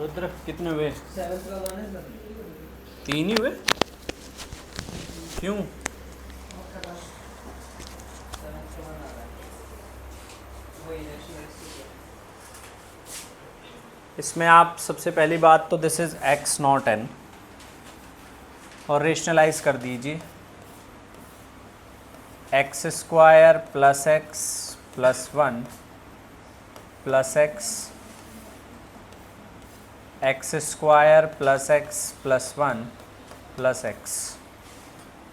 रुद्र कितने हुए? 7th का 1 है सर। 3 ही हुए? क्यों? 7th का 1 आ रहा है वही इसमें आप सबसे पहली बात तो this is x not n और रेशनलाइज कर दीजिए। X square plus x plus 1 plus x square plus x plus 1 plus x,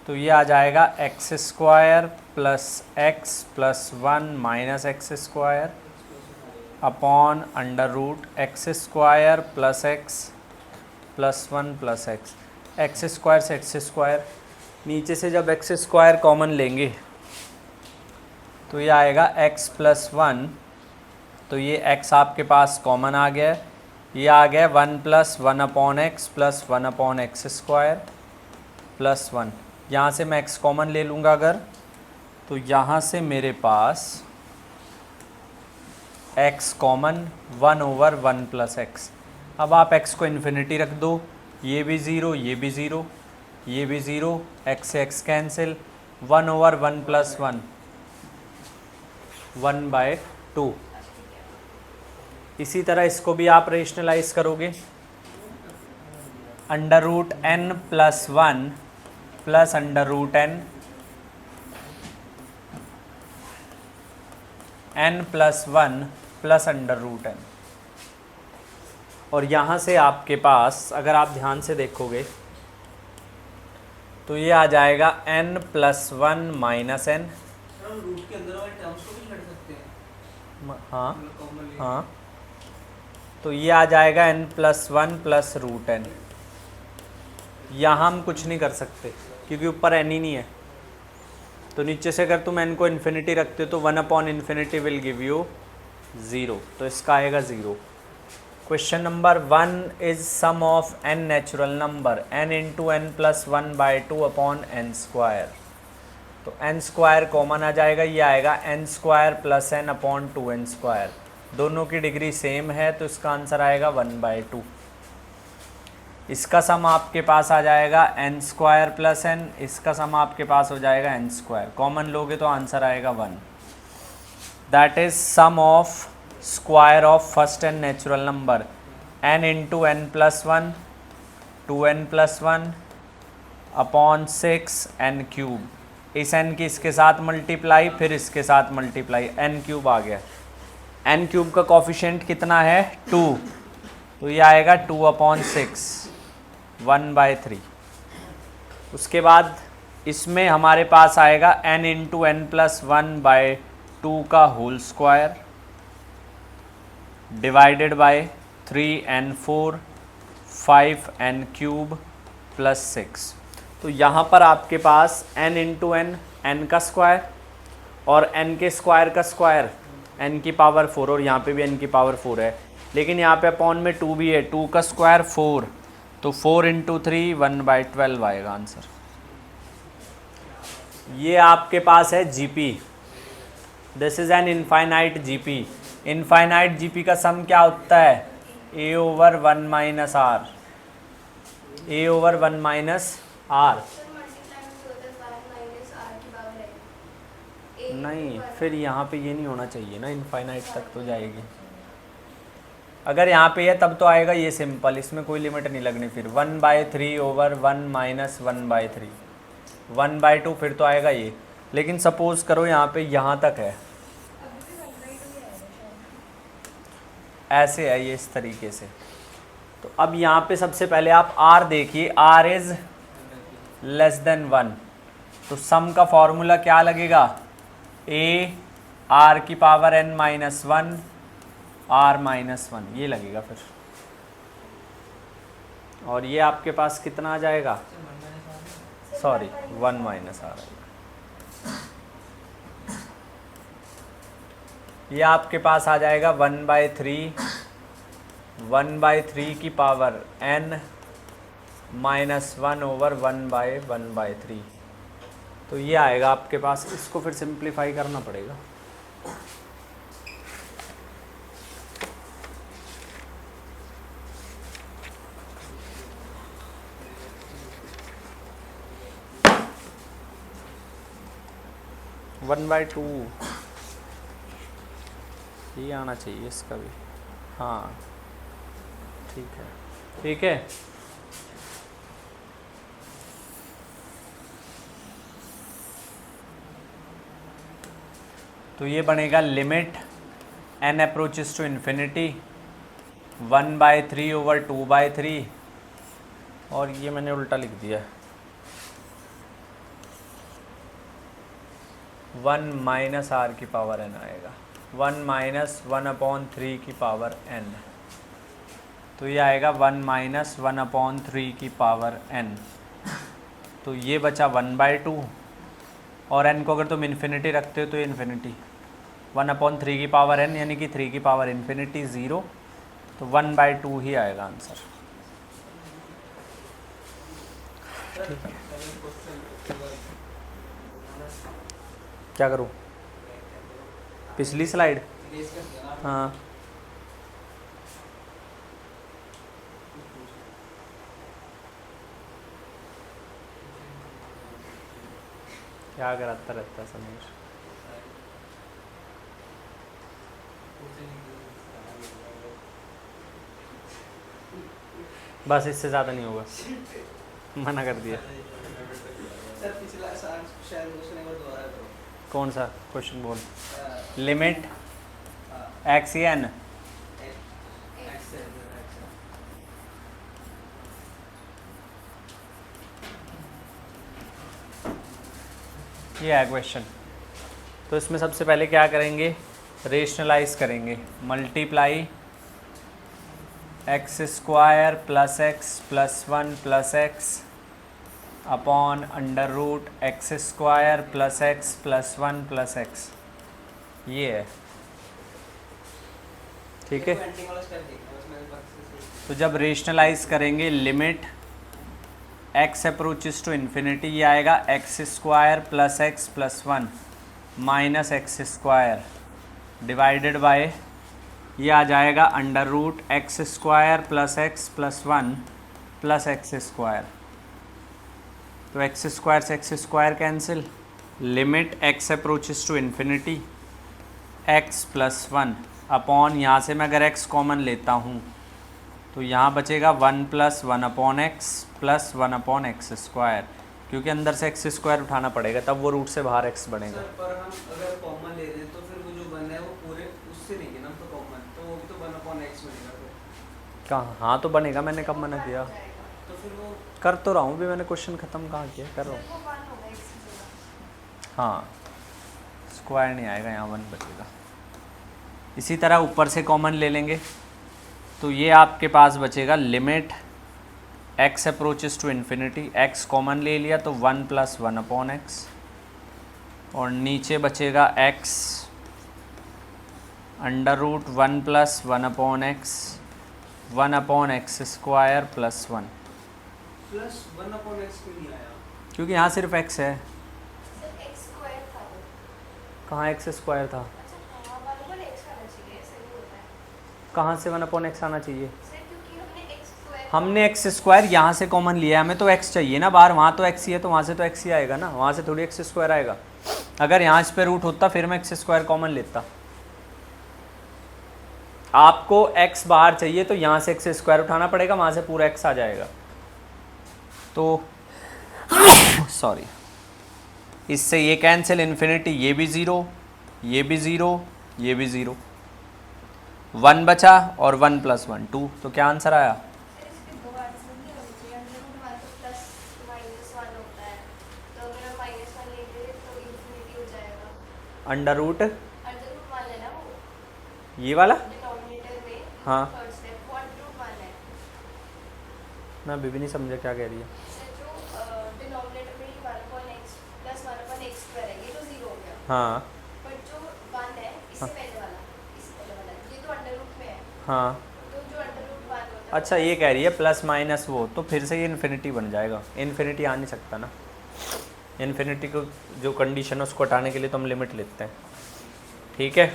तो ये आ जाएगा x square plus x plus 1 minus x square upon under root x square plus x plus 1 plus x. X square से x square, नीचे से जब x square common लेंगे तो ये आएगा एक्स प्लस 1, तो ये एक्स आपके पास कॉमन आ गया, ये आ गया 1 plus 1 upon x plus 1 upon x square plus 1। यहाँ से मैं एक्स कॉमन ले लूँगा अगर, तो यहाँ से मेरे पास x common 1 over 1 plus x. अब आप x को इन्फिनिटी रख दो, ये भी ज़ीरो, ये भी ज़ीरो, ये भी ज़ीरो, x से x कैंसिल, 1 ओवर 1 प्लस 1 1/2। इसी तरह इसको भी आप रेशनलाइज करोगे, under root n plus 1 plus under root n plus 1 plus under root n। और यहाँ से आपके पास अगर आप ध्यान से देखोगे तो ये आ जाएगा n प्लस 1 माइनस n। हम रूट के अंदर वाले टर्म्स को भी लड़ सकते हैं। हाँ कॉमन हाँ, तो ये आ जाएगा n plus 1 plus root n। यहाँ हम कुछ नहीं कर सकते क्योंकि ऊपर n ही नहीं है, तो नीचे से अगर तुम n को इन्फिनिटी रखते हो तो 1 upon infinity will give you 0, तो इसका आएगा 0। Question number 1 is sum of n natural number n into n plus 1/2 upon n square, तो n स्क्वायर कॉमन आ जाएगा, ये आएगा n square plus n upon 2n square. दोनों की डिग्री सेम है तो इसका आंसर आएगा 1/2। इसका सम आपके पास आ जाएगा n स्क्वायर प्लस n, इसका सम आपके पास हो जाएगा n स्क्वायर, कॉमन लोगे तो आंसर आएगा 1। That is sum of square of first n natural number n into n plus 1 2n plus 1 upon 6 n cube. इस n की इसके साथ मल्टीप्लाई, फिर इसके साथ मल्टीप्लाई, n क्यूब आ गया। n क्यूब का कॉफिशिएंट कितना है 2, तो ये आएगा 2 अपॉन 6 1/3। उसके बाद इसमें हमारे पास आएगा n इंटू n प्लस 1/2 का whole square divided by 3n4 5n cube plus 6। तो यहाँ पर आपके पास n इंटू n का स्क्वायर और n के स्क्वायर का स्क्वायर n की पावर 4, और यहाँ पे भी n की पावर 4 है, लेकिन यहाँ पे अपॉन में 2 भी है, 2 का स्क्वायर 4, तो 4 इंटू 3 1/12 आएगा आंसर। ये आपके पास है GP, this is an infinite GP. Infinite GP का सम क्या होता है a over 1 minus r, a over 1 minus r. नहीं, फिर यहाँ पे ये नहीं होना चाहिए ना, इनफाइनाइट तक तो जाएगी। अगर यहाँ पे है तब तो आएगा ये सिंपल, इसमें कोई लिमिट नहीं लगनी। फिर 1/3 ओवर 1 माइनस 1/3 1/2, फिर तो आएगा ये। लेकिन सपोज करो यहाँ पे यहाँ तक है, ऐसे है ये इस तरीके से, तो अब यहाँ पे सबसे पहले आप r देखिए, r इज लेस देन 1, तो सम का फॉर्मूला क्या लगेगा a r की power n minus 1 r minus 1, ये लगेगा फिर। और ये आपके पास कितना आ जाएगा, सॉरी 1 माइनस आर, ये आपके पास आ जाएगा 1/3 की पावर n माइनस 1 ओवर 1/1/3, तो ये आएगा आपके पास। इसको फिर सिंप्लीफाई करना पड़ेगा। 1/2 ये आना चाहिए इसका भी। हाँ ठीक है, ठीक है। तो ये बनेगा limit n approaches to infinity 1/3/2/3, और ये मैंने उल्टा लिख दिया, 1 माइनस r की पावर n आएगा, 1 माइनस 1/3 की पावर n। तो ये आएगा 1 माइनस 1/3 की पावर n। तो ये बचा 1/2, और n को अगर तुम इन्फिनिटी रखते हो तो ये इन्फिनिटी, 1/3 की पावर n यानी कि 3 की पावर इन्फिनिटी 0, तो 1/2 ही आएगा आंसर। क्या करूँ, पिछली स्लाइड? हाँ क्या कराता रहता समीर। बस इससे ज़्यादा नहीं होगा, मना कर दिया। सर पिछला शायद क्वेश्चन एक बार दोबारा करो। कौन सा क्वेश्चन बोल? लिमिट x n ये है क्वेश्चन। तो इसमें सबसे पहले क्या करेंगे, रेशनलाइज करेंगे, multiply x² + x + 1 + x upon √x² + x + 1 + x, ये है, ठीक है। तो जब रेशनलाइज करेंगे limit x approaches to infinity, ये आएगा x² + x + 1 minus x² divided by, ये आ जाएगा √x² + x + 1 + x²। तो x² से x² cancel, limit x approaches to infinity x + 1 upon, यहाँ से मैं अगर x कॉमन लेता हूँ तो यहाँ बचेगा 1 + 1/x + 1/x², क्योंकि अंदर से x² उठाना पड़ेगा, तब वो रूट से बाहर x बनेगा। सर पर हम अगर कॉमन ले रहे हैं तो फिर वो जो बन है वो पूरे उससे लेंगे ना, तो कॉमन तो वो भी तो 1/x बनेगा फिर। कहाँ? हाँ तो बनेगा, मैंने कब मना किया? तो फिर वो कर तो रहा हूँ भी, मैंने क्वेश्चन ख़त्म कहाँ किया, कर रहा हूँ। हाँ स्क्वायर नहीं आएगा, यहाँ 1 बचेगा। इसी तरह ऊपर से कॉमन ले लेंगे, तो ये आपके पास बचेगा limit x approaches to infinity, x common ले लिया तो 1 + 1/x, और नीचे बचेगा x √1 + 1/x 1/x² + 1, plus 1/x क्यों नहीं आया? क्योंकि यहाँ सिर्फ x है। कहाँ x² था? कहाँ से 1/x आना चाहिए? हमने x² यहाँ से कॉमन लिया है, हमें तो x चाहिए ना बाहर, वहाँ तो x ही है तो वहाँ से तो x ही आएगा ना, वहाँ से थोड़ी x² आएगा। अगर यहाँ इस पे रूट होता फिर मैं x² कॉमन लेता। आपको x बाहर चाहिए तो यहाँ से x² उठाना पड़ेगा, वहाँ से पूरा x आ जाएगा। तो सॉरी, इससे ये कैंसिल, इन्फिनिटी, ये भी 0, ये भी 0, ये भी 0, 1 बचा और 1 + 1 2, तो क्या आंसर आया? अंडर रूट ये वाला, हाँ मैं अभी भी नहीं समझा क्या कह रही है। हाँ हाँ अच्छा ये कह रही है प्लस माइनस वो, तो फिर से ये इन्फिनिटी बन जाएगा, इन्फिनिटी आ नहीं सकता ना। इन्फिनिटी को जो कंडीशन है उसको हटाने के लिए तो हम लिमिट लेते हैं, ठीक है।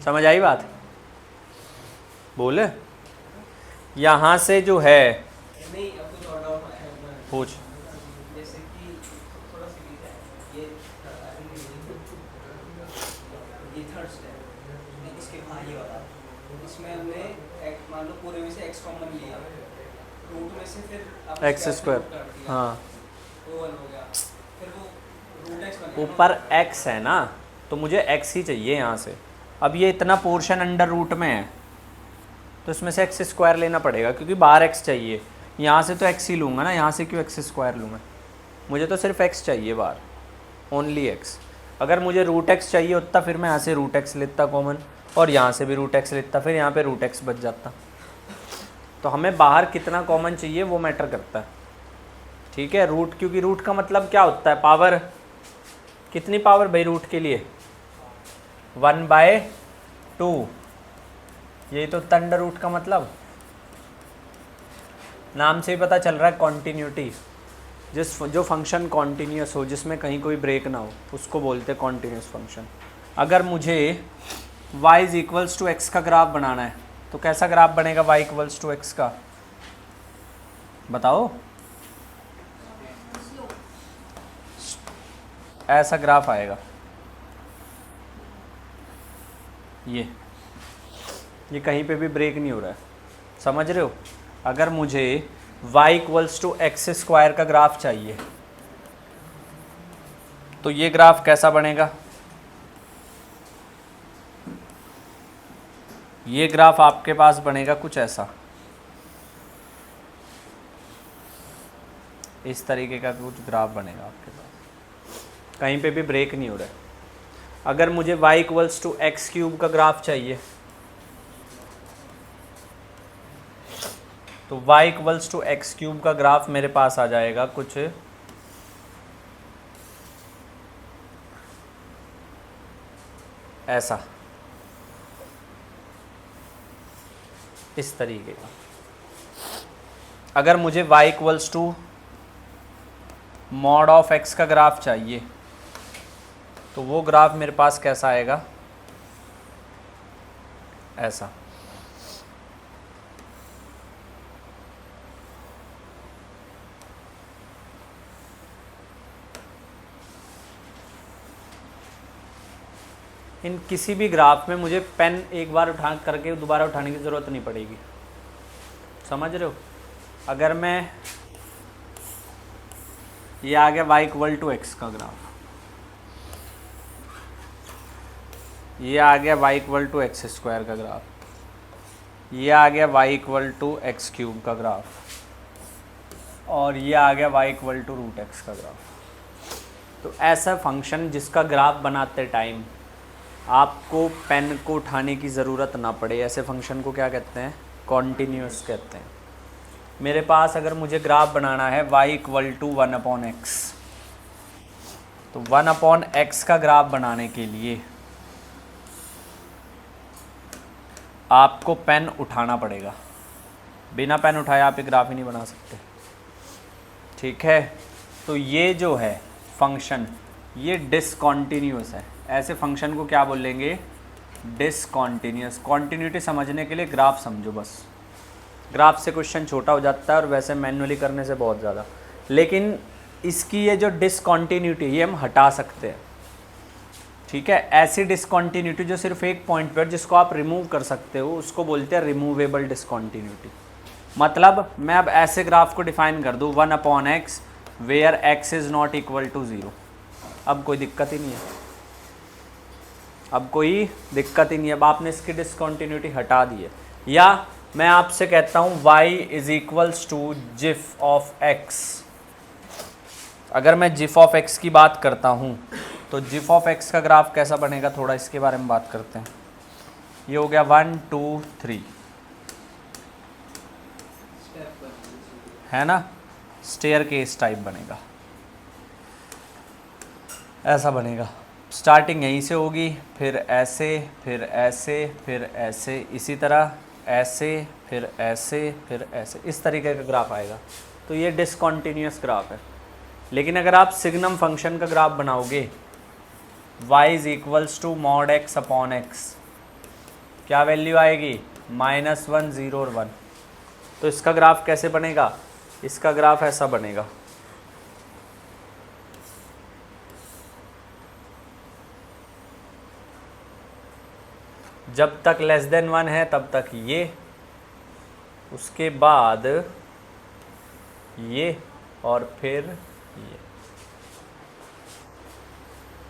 समझ आई बात? बोले यहाँ से जो है, नहीं अब कुछ और डाउट है, पूछ। जैसे कि थोड़ा सीरीज है ये कॉमन लिया, रूट में से फिर आप एक्स स्क्वायर, हाँ वो 1 हो गया, फिर वो रूट एक्स बनेगा। ऊपर x है ना, तो मुझे x ही चाहिए यहाँ से। अब ये इतना पोर्शन अंडर रूट में है, तो इसमें से एक्स स्क्वायर लेना पड़ेगा, क्योंकि बाहर x चाहिए। यहाँ से तो x ही लूँगा ना, यहाँ से क्यों एक्स स्क्वायर लूँ मैं? मुझे तो सिर्फ x चाहिए बाहर, ओनली x। अगर मुझे रूट x चाहिए होता, फिर मैं यहाँ से रूट x लेता कॉमन, और यहाँ से भी रूट x लेता, फिर यहाँ पे रूट x बच जाता। तो हमें बाहर कितना कॉमन चाहिए वो मैटर करता है, ठीक है। रूट, क्योंकि रूट का मतलब क्या होता है? पावर। कितनी पावर भाई रूट के लिए? 1/2। यही तो अंडर रूट का मतलब, नाम से ही पता चल रहा है कॉन्टीन्यूटी। जो फंक्शन कॉन्टीन्यूस हो, जिसमें कहीं कोई ब्रेक ना हो, उसको बोलते हैं कॉन्टीन्यूस फंक्शन। अगर मुझे y इक्वल्स टू एक्स का ग्राफ बनाना है, तो कैसा ग्राफ बनेगा y इक्वल्स टू एक्स का? बताओ। ऐसा ग्राफ आएगा, ये कहीं पे भी ब्रेक नहीं हो रहा है, समझ रहे हो? अगर मुझे y equals to x square का ग्राफ चाहिए, तो ये ग्राफ कैसा बनेगा? ये ग्राफ आपके पास बनेगा कुछ ऐसा, इस तरीके का कुछ ग्राफ बनेगा आपके पास, कहीं पे भी ब्रेक नहीं हो रहा है। अगर मुझे y equals to x cube का ग्राफ चाहिए, तो y equals to x cube का ग्राफ मेरे पास आ जाएगा कुछ ऐसा, इस तरीके का। अगर मुझे y equals to mod of x का ग्राफ चाहिए, तो वो ग्राफ मेरे पास कैसा आएगा? ऐसा। इन किसी भी ग्राफ में मुझे पेन एक बार उठा करके दोबारा उठाने की ज़रूरत नहीं पड़ेगी, समझ रहे हो? अगर मैं, ये आ गया y इक्वल टू एक्स का ग्राफ, ये आ गया y equal to x square का ग्राफ, ये आ गया y equal to x cube का ग्राफ, और ये आ गया y equal to root x का ग्राफ। तो ऐसा फंक्शन जिसका ग्राफ बनाते टाइम आपको पेन को उठाने की ज़रूरत ना पड़े, ऐसे फंक्शन को क्या कहते हैं? कॉन्टीन्यूअस कहते हैं। मेरे पास अगर मुझे ग्राफ बनाना है y इक्वल टू 1/x, तो 1/x का ग्राफ बनाने के लिए आपको पेन उठाना पड़ेगा, बिना पेन उठाए आप ये ग्राफ ही नहीं बना सकते, ठीक है। तो ये जो है फंक्शन, ये डिसकॉन्टीन्यूअस है। ऐसे फंक्शन को क्या बोलेंगे? डिसकॉन्टीन्यूअस। कॉन्टीन्यूटी समझने के लिए ग्राफ समझो बस, ग्राफ से क्वेश्चन छोटा हो जाता है और वैसे मैन्युअली करने से बहुत ज़्यादा। लेकिन इसकी ये जो डिसकॉन्टीन्यूटी, ये हम हटा सकते हैं, ठीक है। ऐसी डिसकॉन्टीन्यूटी जो सिर्फ एक पॉइंट पर, जिसको आप रिमूव कर सकते हो, उसको बोलते हैं रिमूवेबल डिसकॉन्टीन्यूटी। मतलब मैं अब ऐसे ग्राफ को डिफाइन कर दूँ 1/x where x is not equal to 0, अब कोई दिक्कत ही नहीं है, अब कोई दिक्कत ही नहीं है। अब आपने इसकी डिसकॉन्टीन्यूटी हटा दी है। या मैं आपसे कहता हूँ y इज इक्वल्स टू जिफ ऑफ x। अगर मैं जिफ ऑफ x की बात करता हूँ, तो जिफ ऑफ x का ग्राफ कैसा बनेगा, थोड़ा इसके बारे में बात करते हैं। ये हो गया 1 2 3, है ना, स्टेयर केस टाइप बनेगा, ऐसा बनेगा। स्टार्टिंग यहीं से होगी, फिर ऐसे, फिर ऐसे, फिर ऐसे, इसी तरह ऐसे, फिर ऐसे, फिर ऐसे, इस तरीके का ग्राफ आएगा। तो ये डिसकॉन्टीन्यूअस ग्राफ है। लेकिन अगर आप सिग्नम फंक्शन का ग्राफ बनाओगे y is equals to mod x upon x, क्या वैल्यू आएगी? -1 0 और 1। तो इसका ग्राफ कैसे बनेगा? इसका ग्राफ ऐसा बनेगा, जब तक लेस देन 1 है तब तक ये, उसके बाद ये और फिर ये।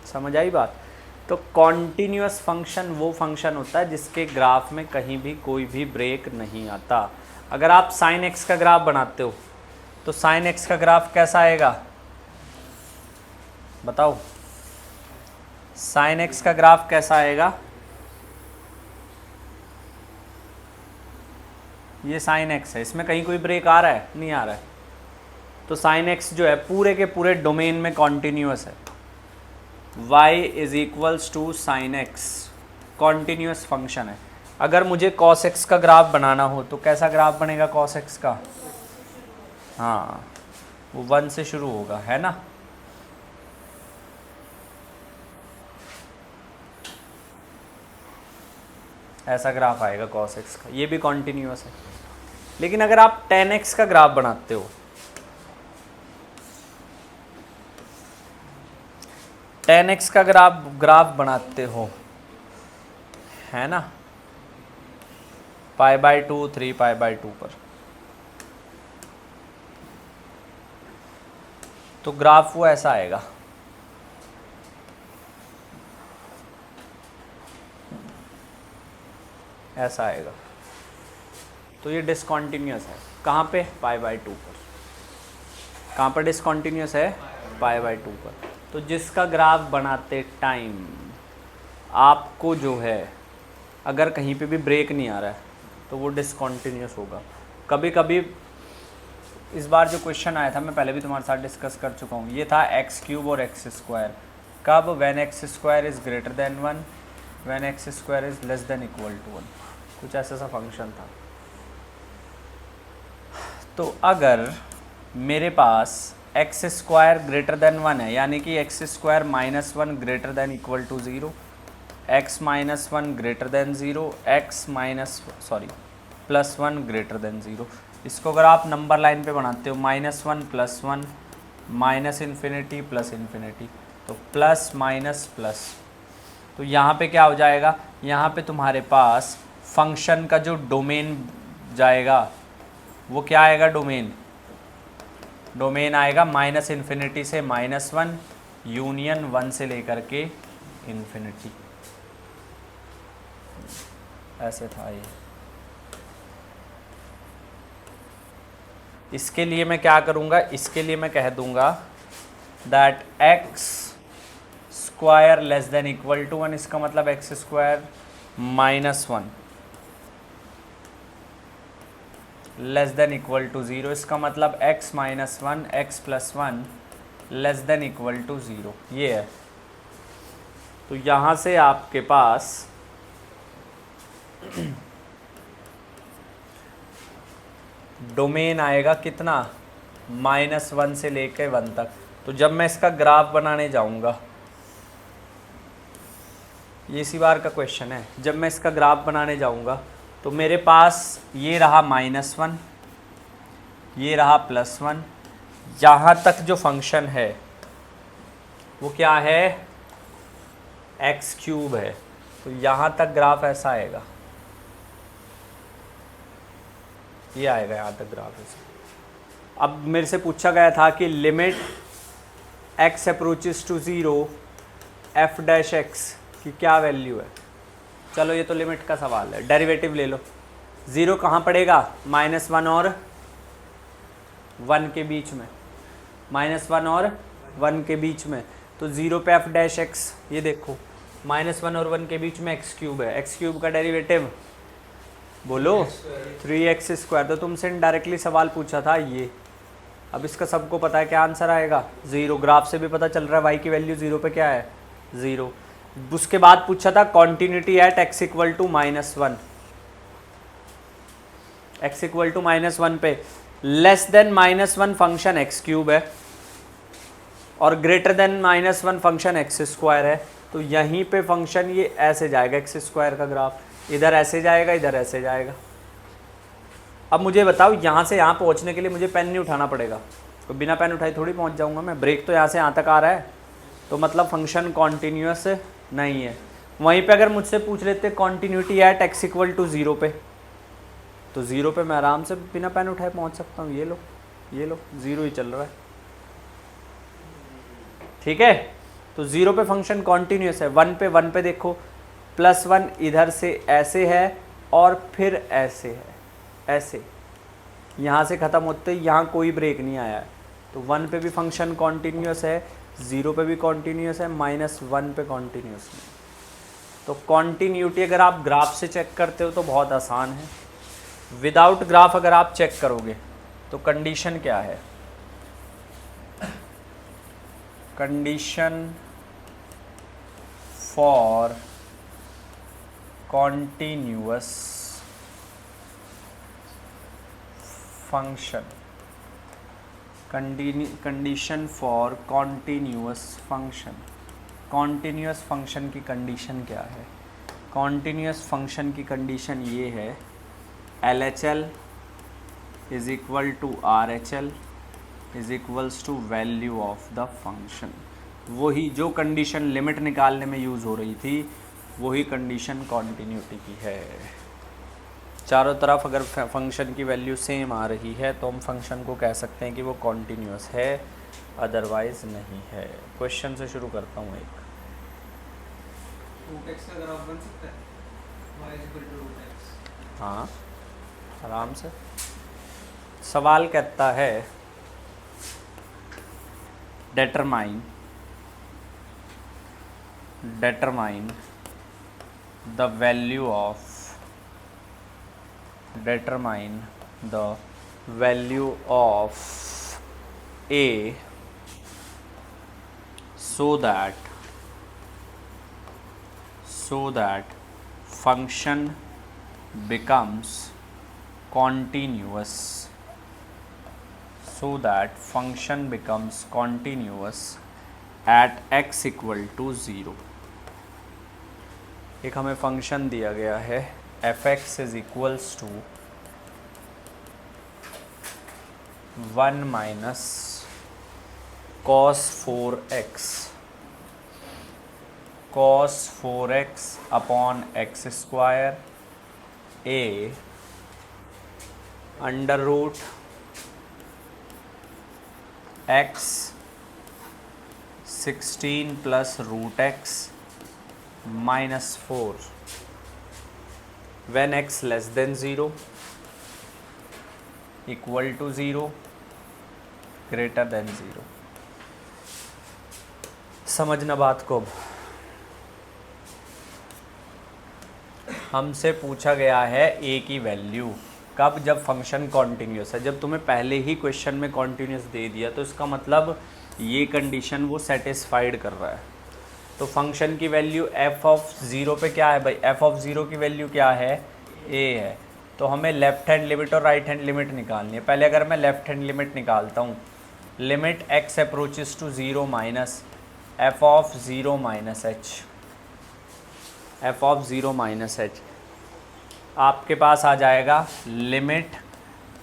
समझ आई बात? तो कॉन्टीन्यूअस फंक्शन वो फंक्शन होता है जिसके ग्राफ में कहीं भी कोई भी ब्रेक नहीं आता। अगर आप साइन एक्स का ग्राफ बनाते हो तो साइन एक्स का ग्राफ कैसा आएगा बताओ? साइन एक्स का ग्राफ कैसा आएगा? ये साइन एक्स है, इसमें कहीं कोई ब्रेक आ रहा है? नहीं आ रहा है। तो साइन एक्स जो है पूरे के पूरे डोमेन में कॉन्टीन्यूअस है। y is equals to sine x, continuous function है। अगर मुझे cos x का ग्राफ बनाना हो तो कैसा ग्राफ बनेगा cos x का? हाँ, वो 1 से शुरू होगा, है ना? ऐसा ग्राफ आएगा cos x का, ये भी कॉन्टीन्यूअस है। लेकिन अगर आप tan x का ग्राफ बनाते हो, tan x का ग्राफ बनाते हो, है ना, π/2 3π/2 पर, तो ग्राफ वो ऐसा आएगा। ऐसा आएगा। तो ये डिसकॉन्टिन्यूअस है। कहाँ पे? π/2 पर। कहाँ पर डिसकॉन्टिन्यूअस है? π/2 पर। तो जिसका ग्राफ बनाते टाइम आपको जो है अगर कहीं पे भी ब्रेक नहीं आ रहा है तो वो डिसकॉन्टिन्यूअस होगा। कभी कभी इस बार जो क्वेश्चन आया था मैं पहले भी तुम्हारे साथ डिस्कस कर चुका हूँ, ये था x³ और x²। कब? When x² is greater than 1, when x² is less than equal to 1, कुछ ऐसा सा फंक्शन था। तो अगर मेरे पास x² ग्रेटर देन 1 है, यानी कि x² -1 greater than equal to 0, x -1 greater than 0, +1 greater than 0। इसको अगर आप नंबर लाइन पे बनाते हो -1 +1 -∞ +∞, तो प्लस माइनस प्लस, तो यहाँ पे क्या हो जाएगा? यहाँ पे तुम्हारे पास फंक्शन का जो डोमेन जाएगा वो क्या आएगा? डोमेन आएगा -∞ से -1 यूनियन 1 से लेकर के इन्फिनिटी। ऐसे था ये। इसके लिए मैं क्या करूँगा? इसके लिए मैं कह दूँगा that x² less than equal to 1, इसका मतलब x² -1 less than equal to 0, इसका मतलब x -1 x +1 less than equal to 0, ये है। तो यहाँ से आपके पास डोमेन आएगा कितना? -1 से लेके 1 तक। तो जब मैं इसका ग्राफ बनाने जाऊंगा, ये इसी बार का क्वेश्चन है, जब मैं इसका ग्राफ बनाने जाऊंगा तो मेरे पास ये रहा -1, ये रहा +1, यहाँ तक जो फंक्शन है वो क्या है? x³ है। तो यहाँ तक ग्राफ ऐसा आएगा, ये आएगा यहाँ तक ग्राफ ऐसा। अब मेरे से पूछा गया था कि limit x approaches to 0 f' की क्या वैल्यू है। चलो ये तो लिमिट का सवाल है, डेरिवेटिव ले लो। 0 कहाँ पड़ेगा? -1 और 1 के बीच में, -1 और 1 के बीच में। तो 0 पे f', ये देखो -1 और 1 के बीच में x³ है, x³ का डेरिवेटिव बोलो 3x²। तो तुमसे इनडायरेक्टली सवाल पूछा था ये। अब इसका सबको पता है क्या आंसर आएगा? 0। ग्राफ से भी पता चल रहा है y की वैल्यू 0 पे क्या है? 0। उसके बाद पूछा था कॉन्टिन्यूटी एट x = -1, x = -1 पे लेस देन -1 फंक्शन x³ है और ग्रेटर देन -1 फंक्शन x² है। तो यहीं पे फंक्शन ये ऐसे जाएगा, x² का ग्राफ इधर ऐसे जाएगा, इधर ऐसे जाएगा। अब मुझे बताओ यहाँ से यहाँ पहुँचने के लिए मुझे पेन नहीं उठाना पड़ेगा, तो बिना पेन उठाए थोड़ी पहुँच जाऊँगा मैं। ब्रेक तो यहाँ से यहाँ तक आ रहा है, तो मतलब फंक्शन कॉन्टीन्यूअस नहीं है। वहीं पे अगर मुझसे पूछ लेते कॉन्टीन्यूटी एट x = 0 पे, तो 0 पे मैं आराम से बिना पेन उठाए पहुंच सकता हूँ। ये लो 0 ही चल रहा है, ठीक है। तो 0 पे फंक्शन कॉन्टिन्यूस है। 1 पे देखो +1 इधर से ऐसे है और फिर ऐसे है, ऐसे यहाँ से ख़त्म होते यहाँ कोई ब्रेक नहीं आया है। तो 1 पे भी फंक्शन कॉन्टिन्यूस है, 0 पे भी कॉन्टिन्यूस है, -1 पे कॉन्टिन्यूस नहीं। तो कॉन्टिन्यूटी अगर आप ग्राफ से चेक करते हो तो बहुत आसान है। विदाउट ग्राफ अगर आप चेक करोगे तो कंडीशन क्या है? Condition for continuous function, condition for continuous function. Continuous function की कंडीशन क्या है? कॉन्टिन्यूअस फंक्शन की कंडीशन ये है, LHL is equal to RHL is equals to value of the function. वही जो कंडीशन लिमिट निकालने में यूज़ हो रही थी वही कंडीशन कॉन्टिन्यूटी की है। चारों तरफ अगर फंक्शन की वैल्यू सेम आ रही है तो हम फंक्शन को कह सकते हैं कि वो कॉन्टिन्यूअस है, अदरवाइज नहीं है। क्वेश्चन से शुरू करता हूँ एक। रूट एक्स का ग्राफ बन सकता है, y equal to root x. हाँ आराम से। सवाल कहता है determine the value of a so that function becomes continuous, at x equal to 0। एक हमें फंक्शन दिया गया है f(x) is equals to 1 minus cos 4x upon x square a under root x 16 plus root x -4 when x less than 0 equal to 0 greater than 0। समझना बात को। हमसे पूछा गया है a की वैल्यू कब? जब फंक्शन कॉन्टिन्यूस है। जब तुम्हें पहले ही क्वेश्चन में कॉन्टिन्यूस दे दिया तो इसका मतलब ये कंडीशन वो सेटिस्फाइड कर रहा है। तो फंक्शन की वैल्यू f(0) पे क्या है भाई? f(0) की वैल्यू क्या है? a है। तो हमें लेफ्ट हैंड लिमिट और राइट हैंड लिमिट निकालनी है। पहले अगर मैं लेफ्ट हैंड लिमिट निकालता हूँ, limit x approaches to 0 minus f(0 minus h), आपके पास आ जाएगा limit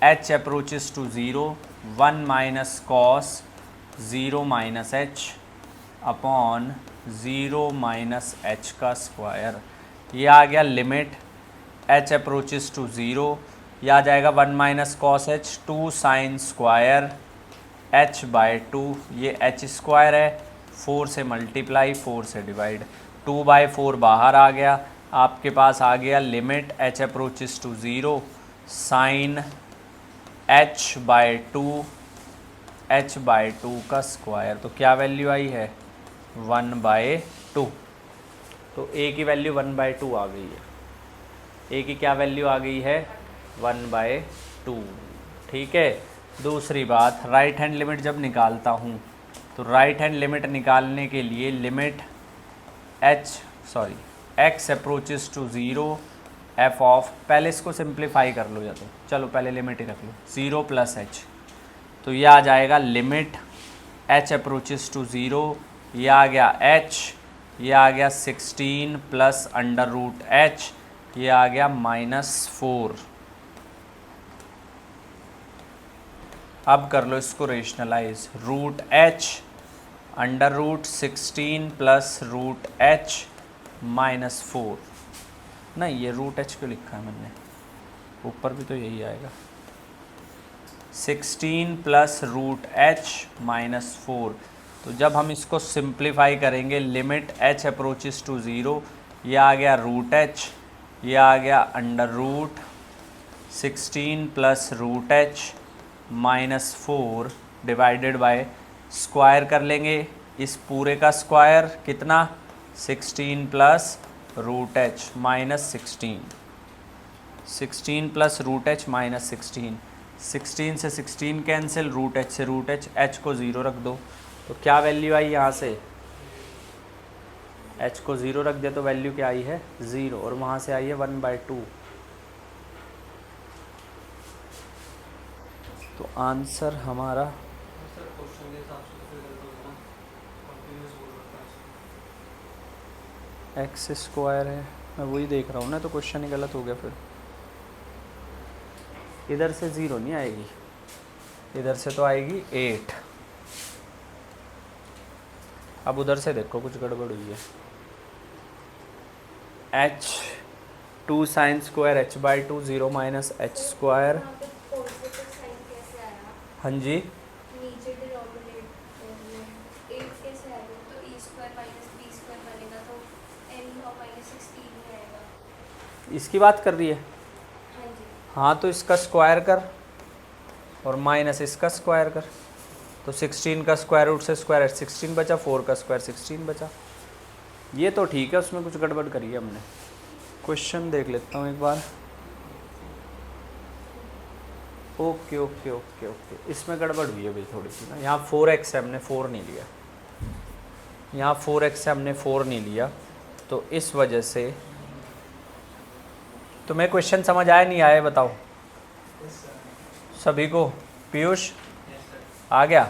h approaches to 0 1 minus cos 0 minus h upon 0 minus h का स्क्वायर। ये आ गया लिमिट h अप्रोचेस टू 0, ये आ जाएगा 1 minus cos h 2 sine square h by 2। ये h स्क्वायर है, 4 से मल्टीप्लाई 4 से डिवाइड, 2/4 बाहर आ गया। आपके पास आ गया limit h approaches to 0 sine h by 2 का स्क्वायर। तो क्या वैल्यू आई है? 1/2। तो a की वैल्यू 1/2 आ गई है। a की क्या वैल्यू आ गई है? 1/2। ठीक है। दूसरी बात, राइट हैंड लिमिट जब निकालता हूँ तो राइट हैंड लिमिट निकालने के लिए limit x approaches to 0 f of, पहले इसको सिंप्लीफाई कर लो या तो चलो पहले लिमिट ही रख लो, 0 प्लस h। तो ये आ जाएगा लिमिट h अप्रोचेस टू 0, ये आ गया h, ये आ गया 16 प्लस अंडर रूट h, ये आ गया -4। अब कर लो इसको rationalize, root h under root 16 plus root h -4। नहीं, ये रूट h क्यों लिखा है मैंने? ऊपर भी तो यही आएगा। 16 प्लस रूट एच माइनस 4। तो जब हम इसको सिंप्लीफाई करेंगे, limit h approaches to zero, ये आ गया रूट एच, ये आ गया under root 16 plus root h minus 4 divided by, square कर लेंगे इस पूरे का स्क्वायर, कितना 16 plus root h minus 16 plus root h minus 16 से 16 कैंसिल, रूट एच से रूट एच को ज़ीरो रख दो, तो क्या वैल्यू आई यहाँ से, एच को ज़ीरो रख दिया तो वैल्यू क्या आई है 0, और वहाँ से आई है 1/2। तो आंसर हमारा सर क्वेश्चन के हिसाब से तो फिर गलत होगा ना, कंटिन्यूअस बोल रखा है। एक्स स्क्वायर है, मैं वही देख रहा हूँ ना, तो क्वेश्चन ही गलत हो गया फिर। इधर से 0 नहीं आएगी, इधर से तो आएगी 8। अब उधर से देखो कुछ गड़बड़ हुई है। H 2 sine square H by 2 0 minus H square. यहाँ पे पॉजिटिव साइन कैसे आया? हाँ जी, नीचे डिनोमिनेटर में 8 कैसे आएगा? तो e square minus b square बनेगा, तो n और माइनस 16 ही आएगा। इसकी बात कर रही है। हाँ जी। हाँ तो इसका स्क्वायर कर और माइनस इसका स्क्वायर कर, तो 16 का स्क्वायर रूट से स्क्वायर 16 बचा, 4 का स्क्वायर 16 बचा। ये तो ठीक है, उसमें कुछ गड़बड़ करी है हमने। क्वेश्चन देख लेता हूँ एक बार। ओके ओके ओके ओके, इसमें गड़बड़ हुई है भाई थोड़ी सी ना। यहाँ 4x है, हमने 4 नहीं लिया, यहाँ 4x है, हमने 4 नहीं लिया, तो इस वजह से। तुम्हें क्वेश्चन समझ आया नहीं आया बताओ सभी को? पीयूष आ गया?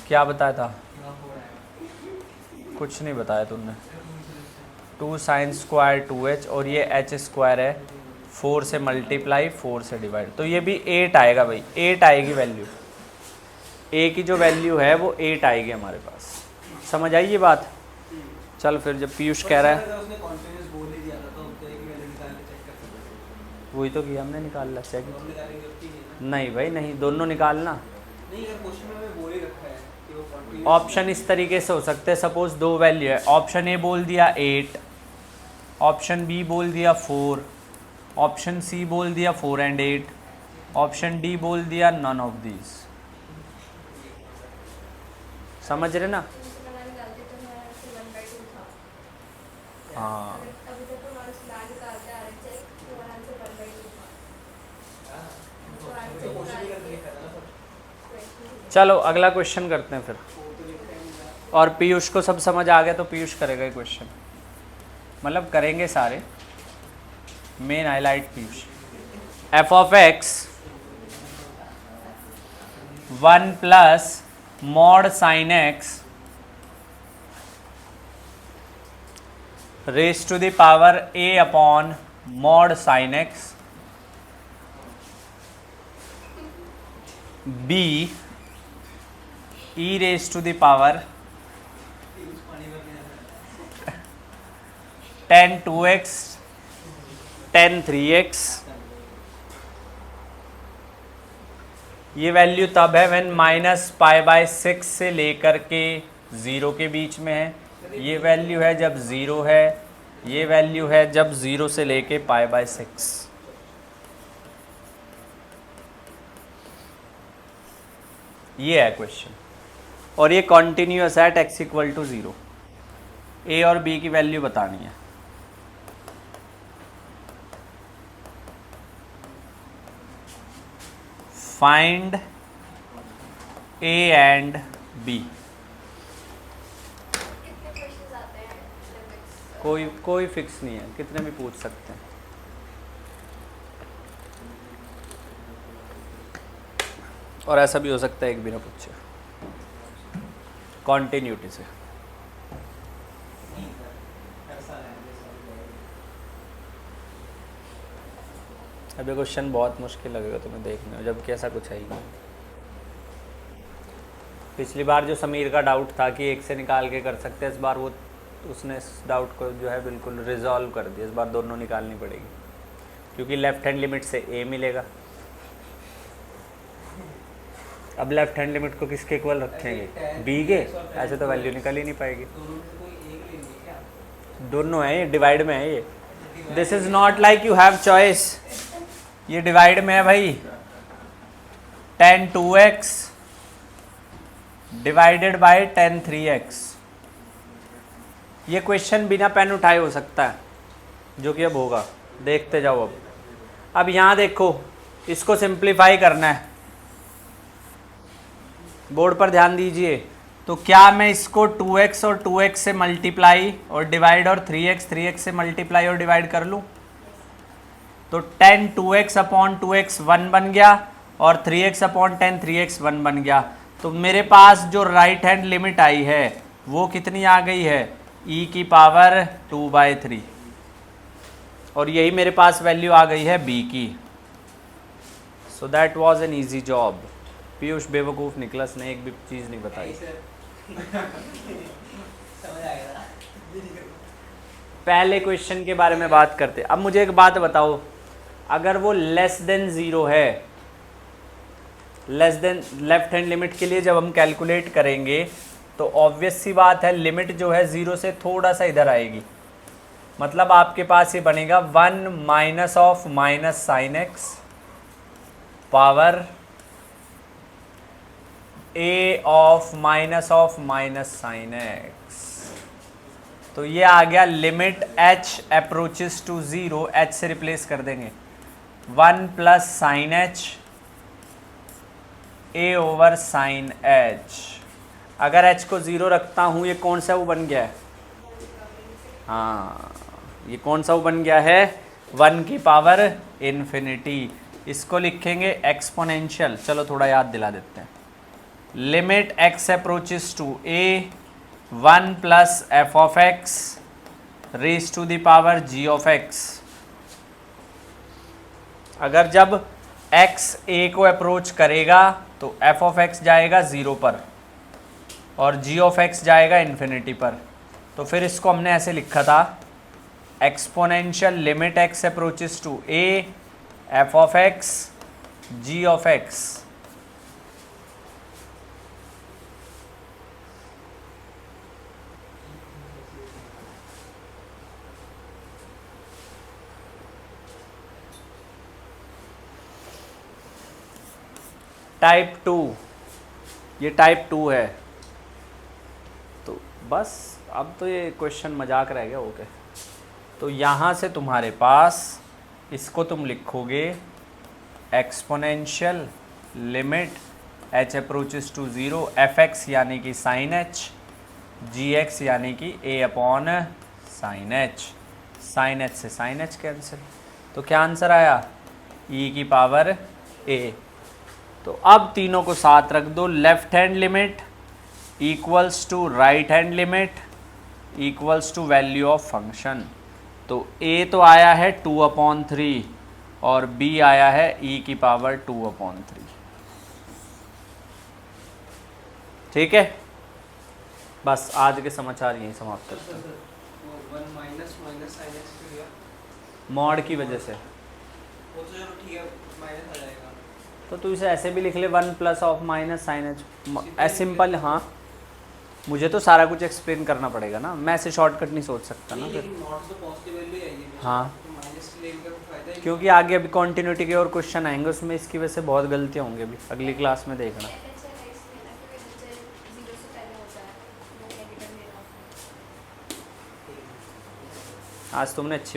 क्या बताया था? कुछ नहीं बताया तुमने। 2 साइन स्क्वायर 2h, और ये h स्क्वायर है, 4 से मल्टीप्लाई 4 से डिवाइड, तो ये भी 8 आएगा भाई, 8 आएगी वैल्यू। a की जो वैल्यू है वो 8 आएगी हमारे पास। समझ आई ये बात? चल फिर, जब पीयूष कह रहा है, अगर उसने कंटीन्यूअस बोल ही दिया था तो हम तो एक ही वैल्यू निकाल के चेक कर सकते हैं। वही तो किया हमने, निकाल ला चेक। तो हम निकालेंगे उसकी नहीं ना। नहीं भाई नहीं, दोनों निकालना। नहीं, अगर क्वेश्चन में हमें बोल ही रखा है कि वो कंटीन्यूअस। ऑप्शन इस तरीके से हो सकते हैं, सपोज 2 वैल्यू है, ऑप्शन ए बोल दिया 8, ऑप्शन बी बोल दिया 4, ऑप्शन सी बोल दिया 4 and 8, ऑप्शन डी बोल दिया नन ऑफ दीज। समझ रहे ना? तुमसे मैंने निकालते तो मेरा आंसर 1/2 था। हाँ, अभी तक तुम्हारा स्लैग निकालते आ रहे थे, तुम्हारा आंसर 1/2 था। तो आंसर तो क्वेश्चन ही निकाल करके के लिखा था ना सब। क्वेश्चन चलो अगला क्वेश्चन करते हैं फिर। वो तो लिखा ही नहीं था। और पीयूष को सब समझ आ गया तो पीयूष करेगा ये क्वेश्चन, मतलब करेंगे सारे, main highlight Piyush. F of x 1 plus mod sine x raise to the power a upon mod sine x b e raise to the power पानी भरने जाता है। 10 2x 10 3x। ये वैल्यू तब है व्हेन -π/6 से लेकर के 0 के बीच में है। ये वैल्यू है जब 0 है, ये वैल्यू है जब 0 से लेके π/6। ये है क्वेश्चन, और ये कॉन्टिन्यूअस है एट x = 0। a और b की वैल्यू बतानी है। Find a and b। कितने क्वेश्चंस आते हैं लिमिट्स? कोई फिक्स नहीं है, कितने भी पूछ सकते हैं। और ऐसा भी हो सकता है एक भी ना पूछे, कॉन्टिन्यूटी से। ऐसा है जैसा अभी क्वेश्चन बहुत मुश्किल लगेगा तुम्हें देखने में, जबकि ऐसा कुछ है ही नहीं। पिछली बार जो समीर का डाउट था कि एक से निकाल के कर सकते हैं, इस बार वो उसने इस डाउट को जो है बिल्कुल रिजॉल्व कर दिया। इस बार दोनों निकालनी पड़ेगी, क्योंकि लेफ्ट हैंड लिमिट से ए मिलेगा। अब लेफ्ट हैंड लिमिट को किसके इक्वल रखेंगे, बी के। ऐसे तो वैल्यू निकल ही नहीं पाएगी, दोनों में से कोई एक लेंगे क्या? दोनों हैं, ये डिवाइड में है। ये this is not like you have choice, ये डिवाइड में है भाई। tan 2x divided by tan 3x। ये क्वेश्चन बिना पेन उठाए हो सकता है, जो कि अब होगा, देखते जाओ। अब यहाँ देखो, इसको सिंप्लीफाई करना है, बोर्ड पर ध्यान दीजिए। तो क्या मैं इसको 2x और 2x से मल्टीप्लाई और डिवाइड और 3x से मल्टीप्लाई और डिवाइड कर लूँ? तो tan 2x अपॉन 2x 1 बन गया और 3x अपॉन tan 3x 1 बन गया। तो मेरे पास जो राइट हैंड लिमिट आई है वो कितनी आ गई है, e की पावर 2/3, और यही मेरे पास वैल्यू आ गई है b की। So that was an easy job. Piyush बेवकूफ़ निकला, उसने एक भी चीज़ नहीं बताई। समझ आएगा। पहले क्वेश्चन के बारे में बात करते। अब मुझे एक बात बताओ, अगर वो लेस देन 0 है, less than left hand limit के लिए जब हम कैलकुलेट करेंगे तो ऑब्वियस सी बात है लिमिट जो है 0 से थोड़ा सा इधर आएगी। मतलब आपके पास ये बनेगा 1 minus of minus sine x power a of minus sine x. तो ये आ गया limit h approaches to 0, h से रिप्लेस कर देंगे 1 plus sine h a over sine h। अगर h को 0 रखता हूँ, ये कौन सा वो बन गया है, हाँ ये कौन सा वो बन गया है, 1 की पावर इन्फिनिटी। इसको लिखेंगे एक्सपोनेंशियल। चलो थोड़ा याद दिला देते हैं। Limit x approaches to a 1 plus f of x raise to the power g of x। अगर जब x a को अप्रोच करेगा तो f ऑफ x जाएगा 0 पर और g ऑफ x जाएगा इन्फिनिटी पर। तो फिर इसको हमने ऐसे लिखा था, exponential limit x approaches to a f of x g of x। Type 2, ये टाइप 2 है। तो बस अब तो ये क्वेश्चन मजाक रह गया, ओके। तो यहाँ से तुम्हारे पास इसको तुम लिखोगे exponential limit h approaches to 0 f x यानी कि साइन h, जी एक्स यानी कि a upon sine h। Sine h से साइन h कैंसिल, तो क्या आंसर आया, e की पावर a। तो अब तीनों को साथ रख दो, left hand limit equals to right hand limit equals to value of function. तो a तो आया है 2/3 और b आया है e की पावर 2/3। ठीक है, बस आज के समाचार यहीं समाप्त करते हैं। 1 माइनस साइन एक्स क्यों दिया? मॉड की वजह से। वो तो चलो ठीक है, माइनस आ जाएगा। तो तू इसे ऐसे भी लिख ले, 1 plus of minus sine h, ऐसे सिंपल। हाँ, मुझे तो सारा कुछ एक्सप्लेन करना पड़ेगा ना, मैं ऐसे शॉर्टकट नहीं सोच सकता ना फिर। नॉट तो पॉजिटिव वैल्यू आएगी। हाँ, तो माइनस लेने का फायदा ही। क्योंकि आगे अभी कॉन्टिन्यूटी के और क्वेश्चन आएंगे, उसमें इसकी वजह से बहुत गलतियाँ होंगी अभी अगली क्लास में, देखना। आज तुमने अच्छी